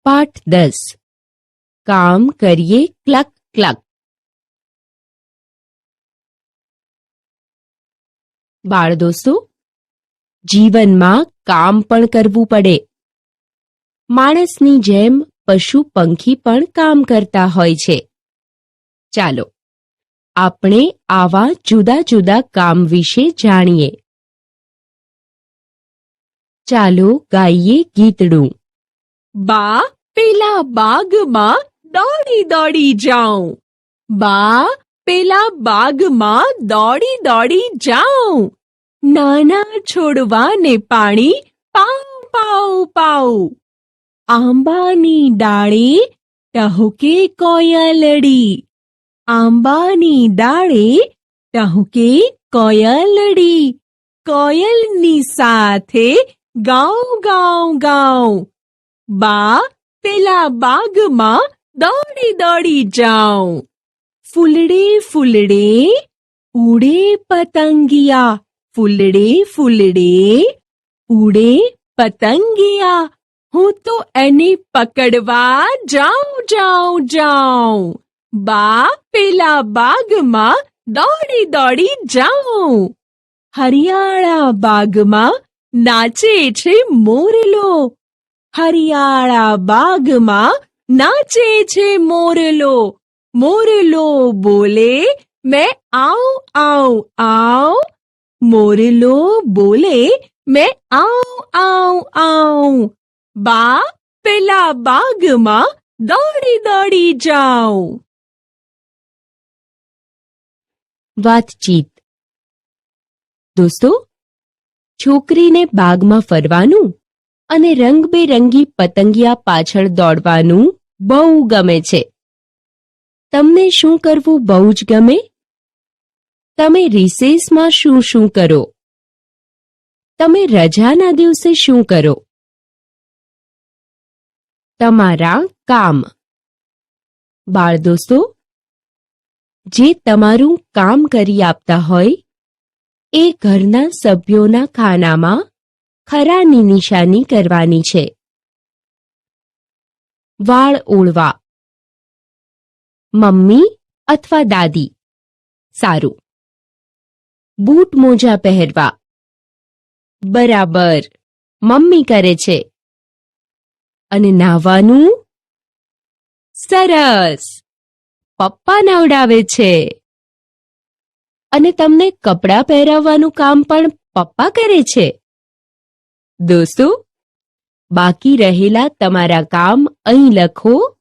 પાઠ 10 કામ કરીએ ક્લક ક્લક. બાળ દોસ્તો, જીવનમાં કામ પણ કરવું પડે. માણસની જેમ પશુ પંખી પણ કામ કરતા હોય છે. ચાલો આપણે આવા જુદા જુદા કામ વિશે જાણીએ. ચાલો ગાઈએ ગીતડું. બા પેલા બાગમાં દોડી દોડી જાઉં. બા પેલા બાગમાં દોડી દોડી જાઉં. નાના છોડવાને પાણી પાઉં પાઉં પાઉં. આંબાની ડાળે ટહુકે કોયલડી. આંબાની ડાળે ટહુકે કોયલડી. કોયલની સાથે ગાઉં ગાઉં ગાઉં. બા પેલા બાગમાં દોડી દોડી જાઉં. ફૂલડે ફૂલડે ઉડે પતંગિયા. ફૂલડે ફૂલડે ઉડે પતંગિયા. હું તો એને પકડવા જાઉં જાઉં જાઉં. બા પેલા બાગમાં દોડી દોડી જાઉં. હરિયાળા બાગમાં નાચે છે મોરલો. હરિયાળા બાગમાં નાચે છે મોરલો. મોરલો બોલે મેં આઉં આઉં આઉં. મોરલો બોલે મેં આઉં આઉં આઉં. બા પેલા બાગમાં દોડી દોડી જાઉં. વાતચીત. દોસ્તો, છોકરીને બાગમાં ફરવાનું અને રંગબેરંગી પતંગિયા પાછળ દોડવાનું બહુ ગમે છે. તમને શું કરવું બહુ જ ગમે? તમે રિસેસમાં શું શું કરો? તમે રજાના દિવસે શું કરો? તમારા કામ. બાળ દોસ્તો, જે તમારું કામ કરી આપતા હોય એ ઘરના સભ્યોના ખાનામાં ખરાની નિશાની કરવાની છે. વાળ ઓળવા. મમ્મી અથવા દાદી. સારું. બૂટ મોજા પહેરવા. બરાબર, મમ્મી કરે છે. અને નાહવાનું? સરસ, પપ્પા નવડાવે છે. અને તમને કપડાં પહેરાવવાનું કામ પણ પપ્પા કરે છે. દોસ્તો, બાકી રહેલા તમારા કામ અહીં લખો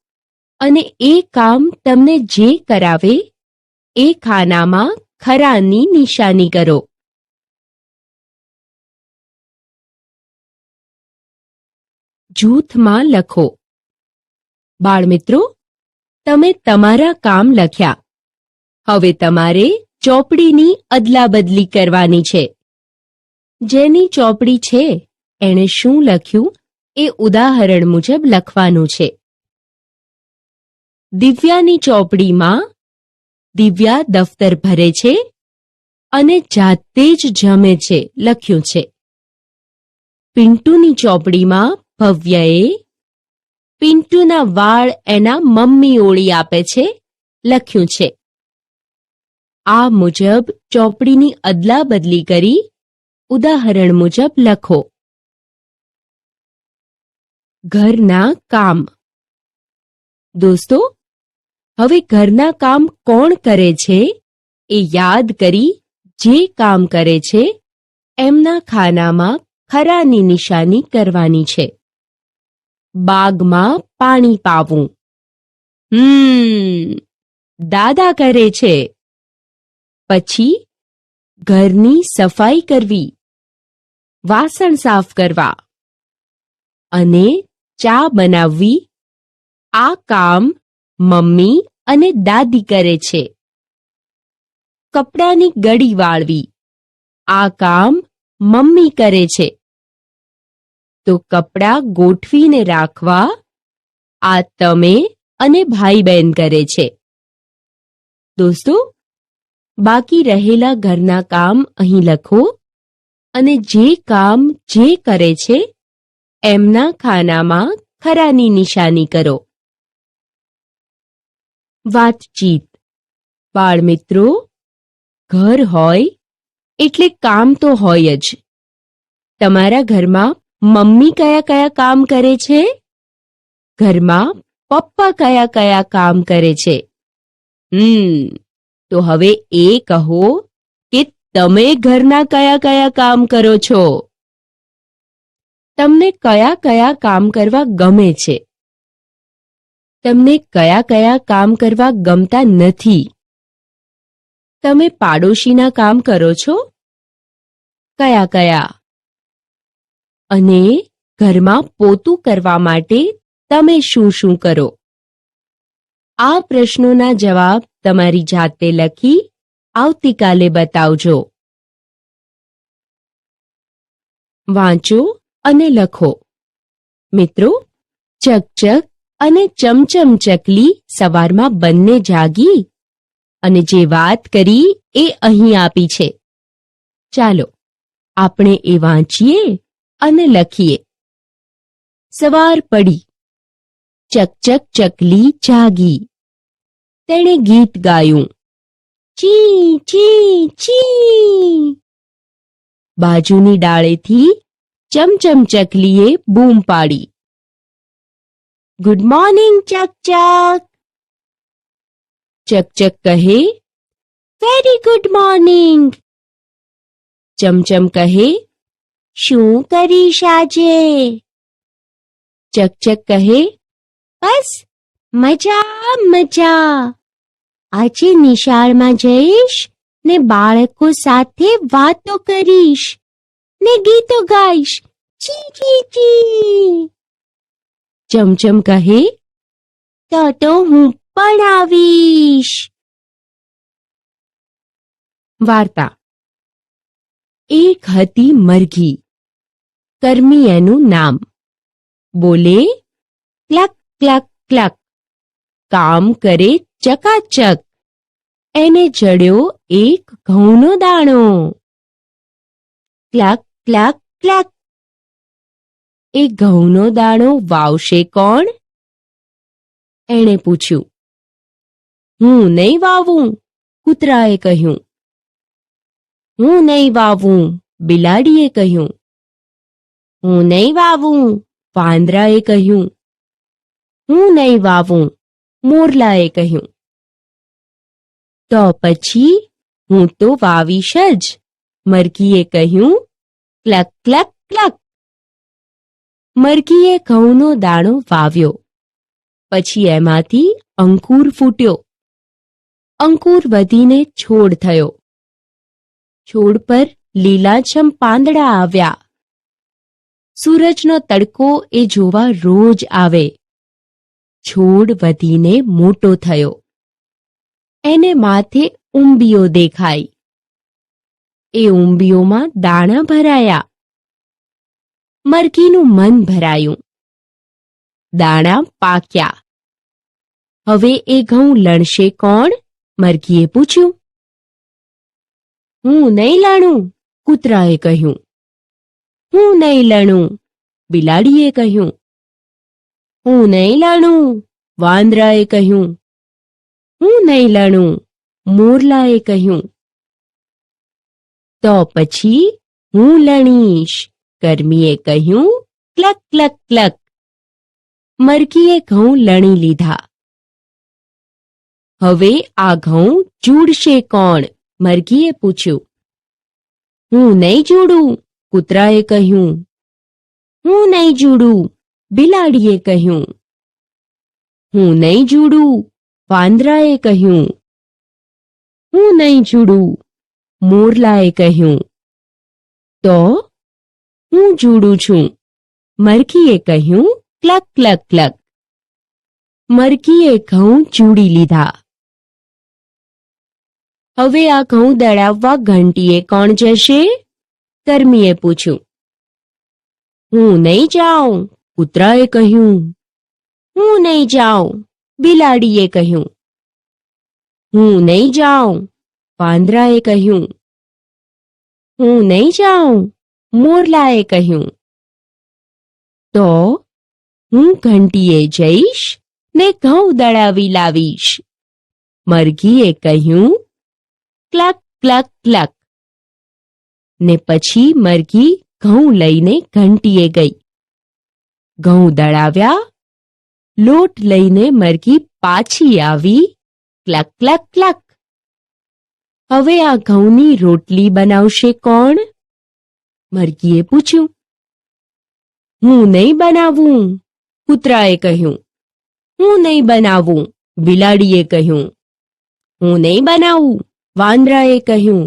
અને એ કામ તમને જે કરાવે એ ખાનામાં ખરાની નિશાની કરો. જૂથમાં લખો. બાળમિત્રો, તમે તમારા કામ લખ્યા. હવે તમારે ચોપડીની અદલાબદલી કરવાની છે. જેની ચોપડી છે એણે શું લખ્યું એ ઉદાહરણ મુજબ લખવાનું છે. દિવ્યાની ચોપડીમાં દિવ્યા દફતર ભરે છે અને જાતે જ જમે છે લખ્યું છે. પિન્ટુની ચોપડીમાં ભવ્યએ પિન્ટુના વાળ એના મમ્મી ઓળી આપે છે લખ્યું છે. આ મુજબ ચોપડીની અદલાબદલી કરી ઉદાહરણ મુજબ લખો. ઘરના કામ. દોસ્તો, હવે ઘરના કામ કોણ કરે છે એ યાદ કરી જે કામ કરે છે એમના ખાનામાં ખરાની નિશાની કરવાની છે. બાગમાં પાણી પાવું. દાદા કરે છે. પછી ઘરની સફાઈ કરવી, વાસણ સાફ કરવા અને ચા બનાવવી. આ કામ મમ્મી અને દાદી કરે છે. કપડાની ગડી વાળવી. આ કામ મમ્મી કરે છે. તો કપડાં ગોઠવીને રાખવા આ તમે અને ભાઈ બહેન કરે છે. દોસ્તો, બાકી રહેલા ઘરના કામ અહીં લખો અને જે કામ જે કરે છે એમના ખાનામાં ખરાની નિશાની કરો. વાતચીત. બાળમિત્રો, ઘર હોય એટલે કામ તો હોય જ. તમારા ઘરમાં મમ્મી કયા કયા કામ કરે છે? ઘરમાં પપ્પા કયા કયા કામ કરે છે? તો હવે એ કહો કે તમે ઘરના કયા કયા કામ કરો છો? તમને કયા કયા કામ કરવા ગમે છે? તમને કયા કયા કામ કરવા ગમતા નથી? તમે પાડોશીના કામ કરો છો? કયા કયા? અને ઘરમાં પોતું કરવા માટે તમે શું શું કરો? આ પ્રશ્નોના જવાબ તમારી જાતે લખી આવતીકાલે બતાવજો. વાંચો અને લખો. મિત્રો, ચકચક અને ચમચમ ચકલી સવારમાં બંને જાગી અને જે વાત કરી એ અહીં આપી છે. ચાલો આપણે એ વાંચીએ અને લખીએ. સવાર પડી. ચકચક ચકલી જાગી. તેણે ગીત ગાયું. ચી ચી ચી. બાજુની ડાળેથી ચમચમ ચકલીએ બૂમ પાડી. Good morning ચકચક. ચકચક કહે, વેરી ગુડ મોર્નિંગ. ચમચમ કહે, શું કરીશ આજે? ચકચક કહે, બસ મજા મજા. આજે નિશાળમાં જઈશ ને બાળકો સાથે વાતો કરીશ ને ગીતો ગાઈશ. ચી ચી ચી. ચમચમ કહે, તો હું પણ આવીશ. વાર્તા. એક હતી મરઘી. કર્મી એનું નામ. બોલે ક્લક ક્લક ક્લક. કામ કરે ચકાચક. એને જડ્યો એક ઘઉંનો દાણો. ક્લક ક્લક ક્લક. એ ઘઉંનો દાણો વાવશે કોણ? એણે પૂછ્યું. હું નહીં વાવું, કૂતરાએ કહ્યું. હું નહીં વાવું, બિલાડીએ કહ્યું. હું નહીં વાવું, વાંદરાએ કહ્યું. હું નહીં વાવું, મોરલાએ કહ્યું. તો પછી હું તો વાવીશ જ, મરઘીએ કહ્યું. ક્લક ક્લક ક્લક. મરઘીએ ઘઉંનો દાણો વાવ્યો. પછી એમાંથી અંકુર ફૂટ્યો. અંકુર વધીને છોડ થયો. છોડ પર લીલાછમ પાંદડા આવ્યા. સૂરજનો તડકો એ જોવા રોજ આવે. છોડ વધીને મોટો થયો. એને માથે ઉંબીઓ દેખાઈ. એ ઉંબીઓમાં દાણા ભરાયા. મરઘીનું મન ભરાયું. દાણા પાક્યા. હવે એ ઘઉં લણશે કોણ? મરઘીએ પૂછ્યું. હું નહીં લણું, કૂતરાએ કહ્યું. હું નહીં લણું, બિલાડીએ કહ્યું. હું નહીં લણું, વાંદરાએ કહ્યું. હું નહીં લણું, મોરલાએ કહ્યું. તો પછી હું લણીશ, કર્મીએ કહ્યું. ક્લક ક્લક ક્લક. મરઘીએ ઘઉં લણી લીધા. હવે આ ઘઉં જૂડશે કોણ? મરઘીએ પૂછ્યું. હું નહીં જૂડું, કૂતરાએ કહ્યું. હું નહીં જૂડું, બિલાડીએ કહ્યું. હું નહીં જૂડું, વાંદરાએ કહ્યું. હું નહીં જૂડું, મોરલાએ કહ્યું. તો હું જૂડું છું, મરઘીએ કહ્યું. ક્લક ક્લક ક્લક. મરઘીએ ઘઉં જૂડી લીધા. હવે આ ઘઉં દળાવવા ઘંટીએ કોણ જશે? કર્મીએ પૂછ્યું. હું નહીં જાઉં, કૂતરાએ કહ્યું. હું નહીં જાઉં, બિલાડીએ કહ્યું. હું નહીં જાઉં, વાંદરાએ કહ્યું. હું નહીં જાઉં, મોરલાએ કહ્યું. તો હું ઘંટીએ જઈશ ને ઘઉં દળાવી લાવીશ. મરઘીએ કહ્યું, ક્લક ક્લક ક્લક. ને પછી મરઘી ઘઉં લઈને ઘંટીએ ગઈ. ઘઉં દળાવ્યા, લોટ લઈને મરઘી પાછી આવી. ક્લક ક્લક ક્લક. હવે આ ઘઉંની રોટલી બનાવશે કોણ? મરઘીએ પૂછ્યું. હું નહીં બનાવું, કૂતરાએ કહ્યું. હું નહીં બનાવું, બિલાડીએ કહ્યું. હું નહીં બનાવું, વાંદરાએ કહ્યું.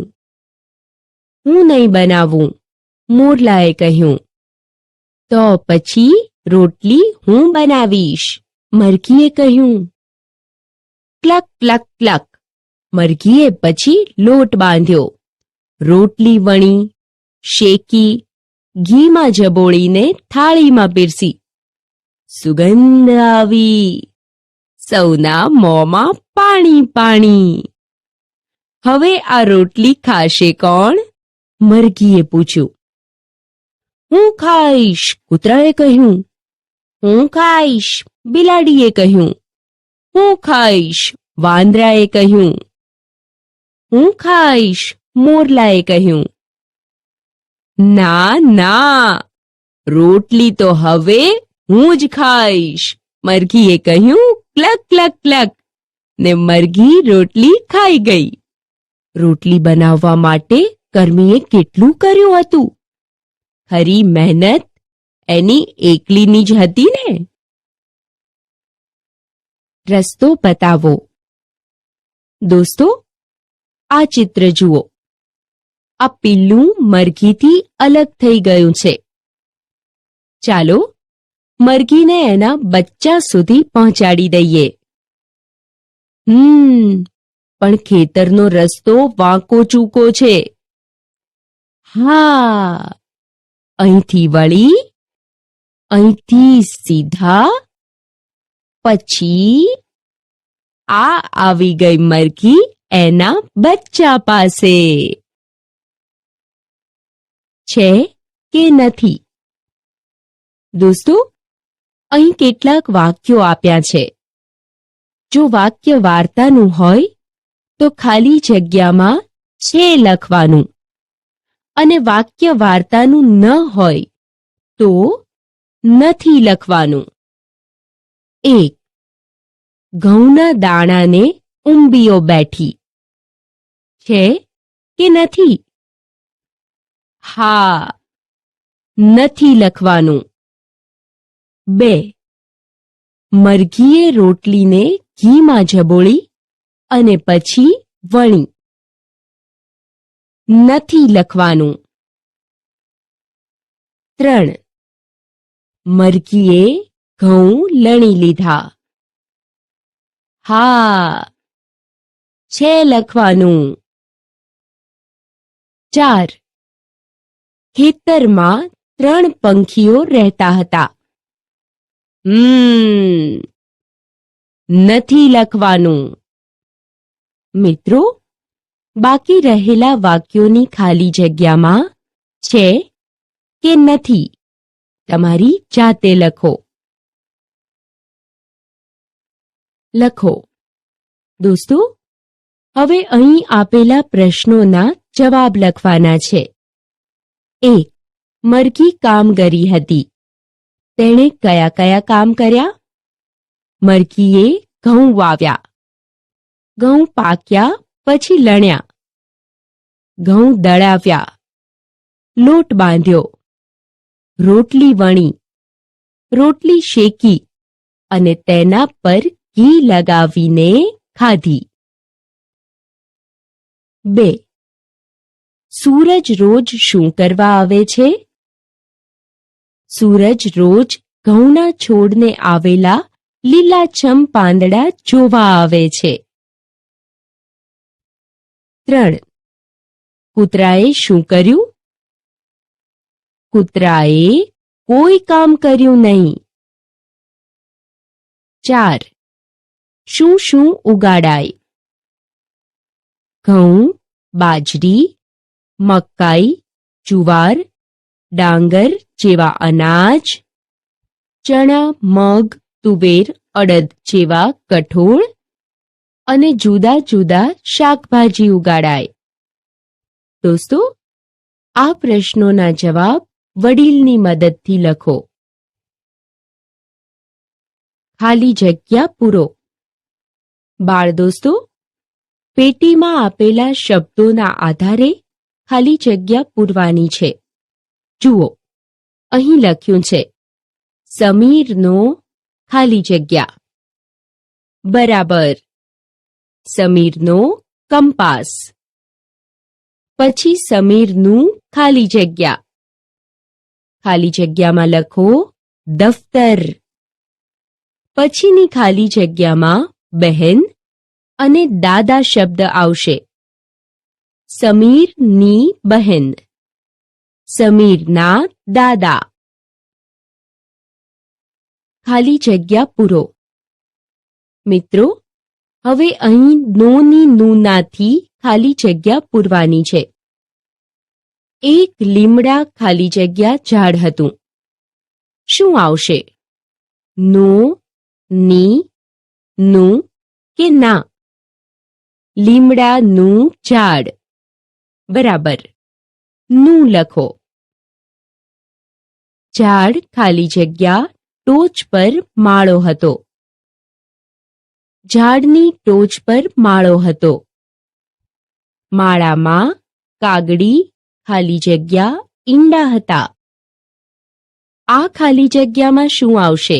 હું નહીં બનાવું, મોરલાએ કહ્યું. તો પછી રોટલી હું બનાવીશ, મરઘીએ કહ્યું. ક્લક ક્લક ક્લક. મરઘીએ પછી લોટ બાંધ્યો, રોટલી વણી, શેકી, ઘીમાં જબોળીને થાળીમાં પીરસી. સુગંધ આવી, સૌના મોંમાં પાણી પાણી. હવે આ રોટલી ખાશે કોણ? મરઘીએ પૂછ્યું. હું ખાઈશ, કૂતરાએ કહ્યું. હું ખાઈશ, બિલાડીએ કહ્યું. હું ખાઈશ, વાંદરાએ કહ્યું. હું ખાઈશ, મોરલાએ કહ્યું. ના ના, રોટલી તો હવે હું જ ખાઈશ, મરઘીએ કહ્યું. ક્લક ક્લક ક્લક. ને મરઘી રોટલી ખાઈ ગઈ. રોટલી બનાવવા માટે કર્મીએ કેટલું કર્યું હતું? ખરી મહેનત એની એકલીની જ હતી ને? રસ્તો બતાવો. દોસ્તો, આ ચિત્ર જુઓ. આ પિલ્લું મરઘીથી અલગ થઈ ગયું છે. ચાલો મરઘીને એના બચ્ચા સુધી પહોંચાડી દઈએ. પણ ખેતરનો રસ્તો વાંકો ચૂકો છે. હા, અહીંથી વળી, અહીંથી સીધા, પછી આ આવી ગઈ મરઘી એના બચ્ચા પાસે. છે કે નથી? દોસ્તો, અહીં કેટલાક વાક્યો આપ્યા છે. જો વાક્ય વાર્તાનું હોય તો ખાલી જગ્યામાં છે લખવાનું, અને વાક્ય વાર્તાનું ન હોય તો નથી લખવાનું. 1. ઘઉંના દાણાને ઉંબીઓ બેઠી. છે કે નથી? હા, નથી લખવાનું. 2. મરઘીએ રોટલીને ઘીમાં જબોળી અને પછી વણી. નથી લખવાનું. 3. મરઘીએ ઘઉં લણી લીધા. હા, છે લખવાનું. 4. ખેતરમાં 3 પંખીઓ રહેતા હતા. નથી લખવાનું. મિત્રો, બાકી રહેલા વાક્યોની ખાલી જગ્યામાં છે કે નથી તમારી જાતે લખો. લખો. દોસ્તો, હવે અહીં આપેલા પ્રશ્નોના જવાબ લખવાના છે. 1. મરઘી કામ કરી હતી. તેણે કયા કયા કામ કર્યા? મરઘીએ ઘઉં વાવ્યા. ઘઉં પાક્યા પછી લણ્યા. ઘઉં દળાવ્યા. લોટ બાંધ્યો. રોટલી વણી. રોટલી શેકી અને તેના પર ઘી લગાવીને ખાધી. 2. સૂરજ રોજ શું કરવા આવે છે? સૂરજ રોજ ઘઉંના છોડને આવેલા લીલાછમ પાંદડા જોવા આવે છે. 3. કૂતરાએ શું કર્યું? કૂતરાએ કોઈ કામ કર્યું નહીં. 4. શું શું ઉગાડાય? ઘઉં, બાજરી, મકાઈ, જુવાર, ડાંગર જેવા અનાજ, ચણા, મગ, તુવેર, અડદ જેવા કઠોળ અને જુદા જુદા શાકભાજી ઉગાડાય. દોસ્તો, આ પ્રશ્નોના જવાબ વડીલની મદદથી લખો. ખાલી જગ્યા પૂરો. બાળ દોસ્તો, પેટીમાં આપેલા શબ્દોના આધારે ખાલી જગ્યા પૂરવાની છે. જુઓ, અહીં લખ્યું છે સમીરનો ખાલી જગ્યા બરાબર સમીરનો કંપાસ. પછી સમીરનું ખાલી જગ્યા. ખાલી જગ્યામાં લખો દફતર. પછીની ખાલી જગ્યામાં બહેન અને દાદા શબ્દ આવશે. સમીરની બહેન, સમીરના દાદા. ખાલી જગ્યા પૂરો. મિત્રો, હવે અહીં નોની નૂનાથી ખાલી જગ્યા પૂરવાની છે. એક લીમડા ખાલી જગ્યા ઝાડ હતું. શું આવશે? નો, ની, નું કે ના? લીમડાનું ઝાડ બરાબર, નું લખો. ઝાડ ખાલી જગ્યા ટોચ પર માળો હતો. ઝાડની ટોચ પર માળો હતો. માળામાં કાગડી ખાલી જગ્યા ઈંડા હતા. આ ખાલી જગ્યામાં શું આવશે?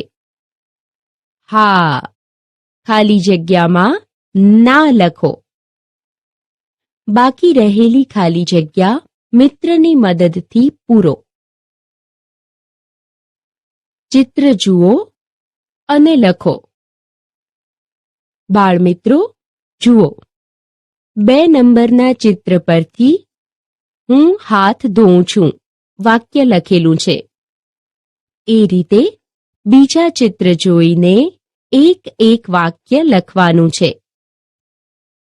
હા, ખાલી જગ્યામાં ના લખો. બાકી રહેલી ખાલી જગ્યા મિત્રની મદદથી પૂરો. ચિત્ર જુઓ અને લખો. બાળમિત્રો, જુઓ, 2 નંબરના ચિત્ર પરથી હું હાથ ધોઉં છું વાક્ય લખેલું છે. એ રીતે બીજા ચિત્ર જોઈને એક વાક્ય લખવાનું છે.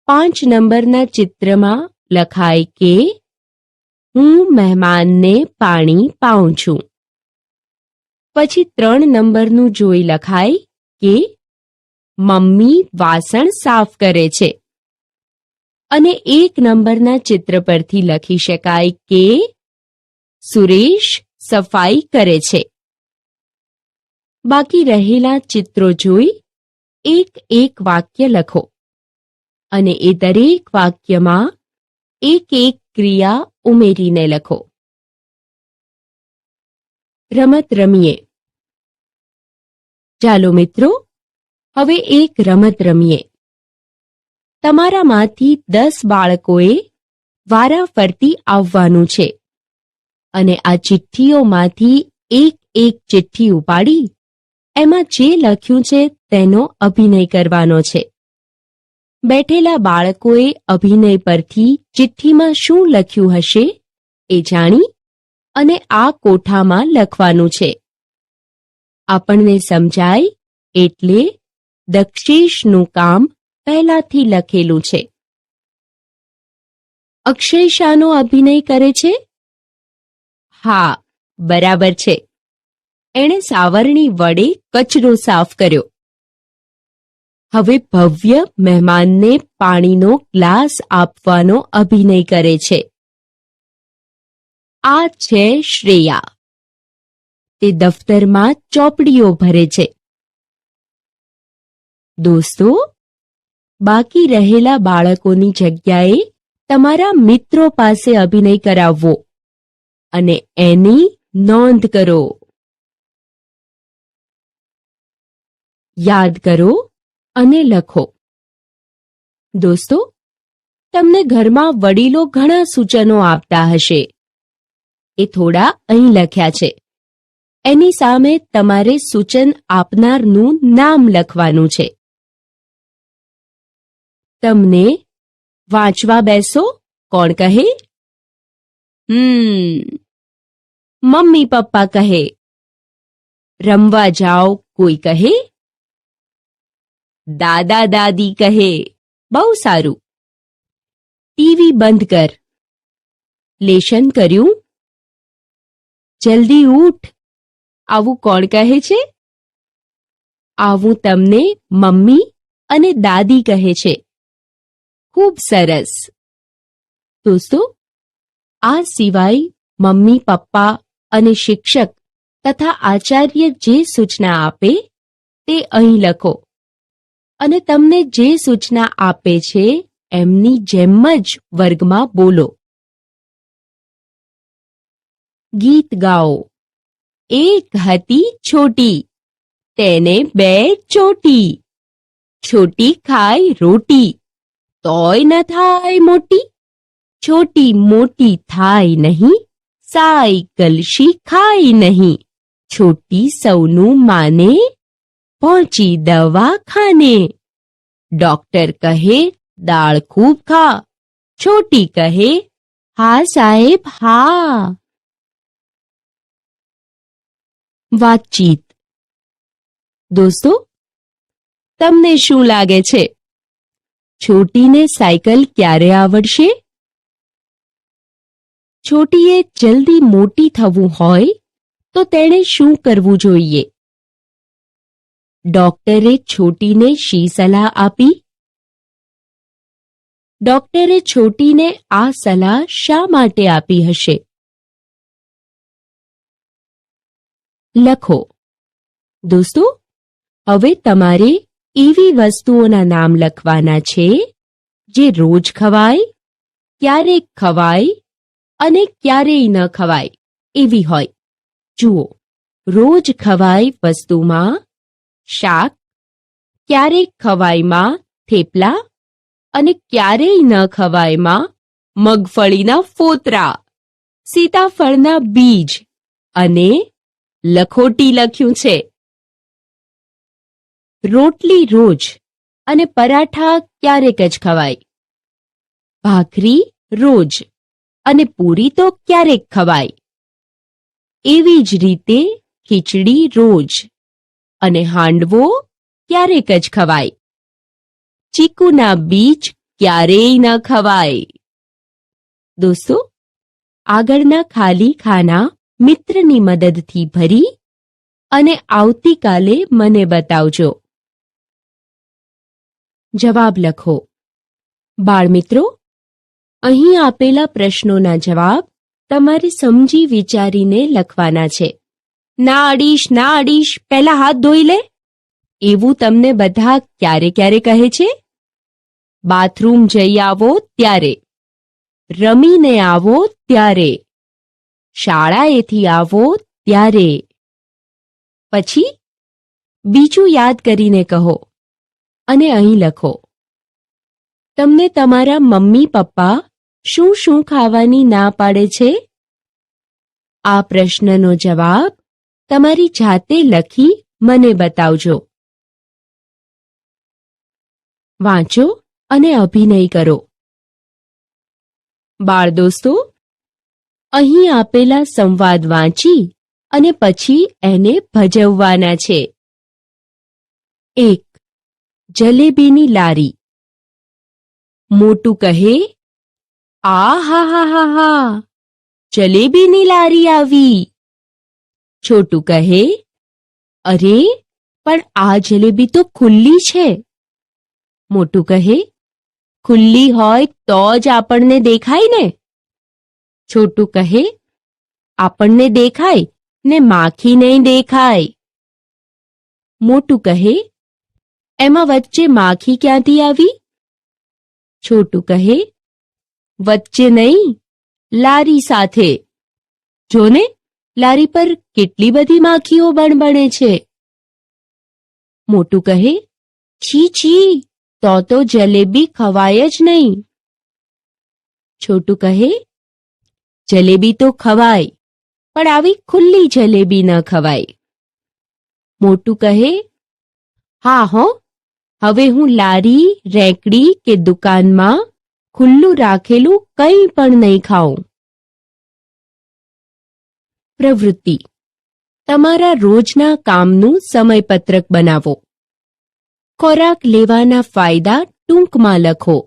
5 નંબરના ચિત્રમાં લખાય કે હું મહેમાનને પાણી પાઉં છું. પછી 3 નંબરનું જોઈ લખાય કે મમ્મી વાસણ સાફ કરે છે. અને 1 નંબરના ચિત્ર પરથી લખી શકાય કે સુરેશ સફાઈ કરે છે. બાકી રહેલા ચિત્રો જોઈ એક વાક્ય લખો અને એ દરેક વાક્યમાં એક ક્રિયા ઉમેરીને લખો. રમત રમીએ. ચાલો મિત્રો, હવે એક રમત રમીએ. તમારામાંથી 10 બાળકોએ વારાફરતી આવવાનું છે અને આ ચિઠ્ઠીઓમાંથી એક ચિઠ્ઠી ઉપાડી એમાં જે લખ્યું છે તેનો અભિનય કરવાનો છે. બેઠેલા બાળકોએ અભિનય પરથી ચિઠ્ઠીમાં શું લખ્યું હશે એ જાણી અને આ કોઠામાં લખવાનું છે. આપણને સમજાય એટલે દક્ષેશનું કામ પહેલાથી લખેલું છે. અક્ષય શાનો અભિનય કરે છે? હા, બરાબર છે. એણે સાવરણી વડે કચરો સાફ કર્યો. હવે ભવ્ય મહેમાનને પાણીનો ગ્લાસ આપવાનો અભિનય કરે છે. આ છે શ્રેયા. તે દફતરમાં ચોપડીઓ ભરે છે. દોસ્તો, બાકી રહેલા બાળકોની જગ્યાએ તમારા મિત્રો પાસે અભિનય કરાવવો અને એની નોંધ કરો. યાદ કરો અને લખો. દોસ્તો, તમને ઘરમાં વડીલો ઘણા સૂચનો આપતા હશે. એ થોડા અહીં લખ્યા છે. એની સામે તમારે સૂચન આપનારનું નામ લખવાનું છે. તમને વાંચવા બેસો કોણ કહે? મમ્મી પપ્પા કહે. રમવા જાઓ કોઈ કહે? દાદા દાદી કહે. બહુ સારું. ટીવી બંધ કર. લેશન કર્યું? જલ્દી ઉઠ. આવું કોણ કહે છે? આવું તમને મમ્મી અને દાદી કહે છે. ખૂબ સરસ. દોસ્તો, આ સિવાય મમ્મી પપ્પા અને શિક્ષક તથા આચાર્ય જે સૂચના આપે તે અહીં લખો અને તમને જે સૂચના આપે છે એમની જેમ જ વર્ગમાં બોલો. ગીત ગાઓ. એક હતી છોટી, તેને બે ચોટી. છોટી ખાય રોટી, તોય ન થાય મોટી. છોટી મોટી થાય નહીં, સાયકલ શીખાય નહીં. છોટી સૌનું માને, પહોંચી દવાખાને. ડોક્ટર કહે દાળ ખૂબ ખા, છોટી કહે હા સાહેબ હા. વાતચીત. દોસ્તો, તમને શું લાગે છે, છોટીને સાયકલ ક્યારે આવડશે? છોટીએ જલ્દી મોટી થવું હોય તો તેણે શું કરવું જોઈએ? ડોક્ટરે છોટીને શી સલાહ આપી? ડોક્ટરે છોટીને આ સલાહ શા માટે આપી હશે? લખો. દોસ્તો, હવે તમારે એવી વસ્તુઓના નામ લખવાના છે જે રોજ ખવાય, ક્યારેક ખવાય અને ક્યારેય ન ખવાય એવી હોય. જુઓ, રોજ ખવાય વસ્તુમાં શાક, ક્યારેક ખવાયમાં થેપલા અને ક્યારેય ન ખવાયમાં મગફળીના ફોતરા, સીતાફળના બીજ અને લખોટી લખ્યું છે. રોટલી રોજ અને પરાઠા ક્યારેક જ ખવાય. ભાખરી રોજ અને પૂરી તો ક્યારેક ખવાય. એવી જ રીતે ખીચડી રોજ અને હાંડવો ક્યારેક જ ખવાય. ચીકુના બીજ ક્યારેય ન ખવાય. દોસ્તો, આગળના ખાલી ખાના મિત્રની મદદથી ભરી અને આવતીકાલે મને બતાવજો. જવાબ લખો. બાળમિત્રો, અહીં આપેલા પ્રશ્નોના જવાબ તમારે સમજી વિચારીને લખવાના છે. ના અડીશ, પહેલા હાથ ધોઈ લે, એવું તમને બધા ક્યારે ક્યારે કહે છે? બાથરૂમ જઈ આવો ત્યારે, રમીને આવો ત્યારે, શાળાએથી આવો ત્યારે. પછી બીજું યાદ કરીને કહો અને અહીં લખો. તમને તમારા મમ્મી પપ્પા શું શું ખાવાની ના પાડે છે? આ પ્રશ્નનો જવાબ તમારી જાતે લખી મને બતાવજો. વાંચો અને અભિનય કરો. બાળ દોસ્તો, અહીં આપેલા સંવાદ વાંચી અને પછી એને ભજવવાના છે. 1. જલેબીની લારી. મોટું કહે, આ હા હા હા હા, જલેબીની લારી આવી. છોટું કહે, અરે પણ આ જલેબી તો ખુલ્લી છે. મોટું કહે, ખુલ્લી હોય તો જ આપણને દેખાય ને. છોટું કહે, આપણને દેખાય ને માખી નહીં દેખાય. મોટું કહે, એમાં વચ્ચે માખી ક્યાંથી આવી? છોટું કહે, વચ્ચે નહીં, લારી સાથે. જોને, લારી પર કેટલી બધી માખીઓ બણબણે છે. મોટું કહે, છી છી, તો જલેબી ખવાય જ નહીં. છોટું કહે, જલેબી તો ખવાય, પણ આવી ખુલ્લી જલેબી ન ખવાય. મોટું કહે, હા હો, હવે હું લારી, રેંકડી કે દુકાનમાં ખુલ્લું રાખેલું કંઈ પણ નહીં ખાઉં. પ્રવૃત્તિ. તમારા રોજના કામનું સમયપત્રક બનાવો. ખોરાક લેવાના ફાયદા ટૂંકમાં લખો.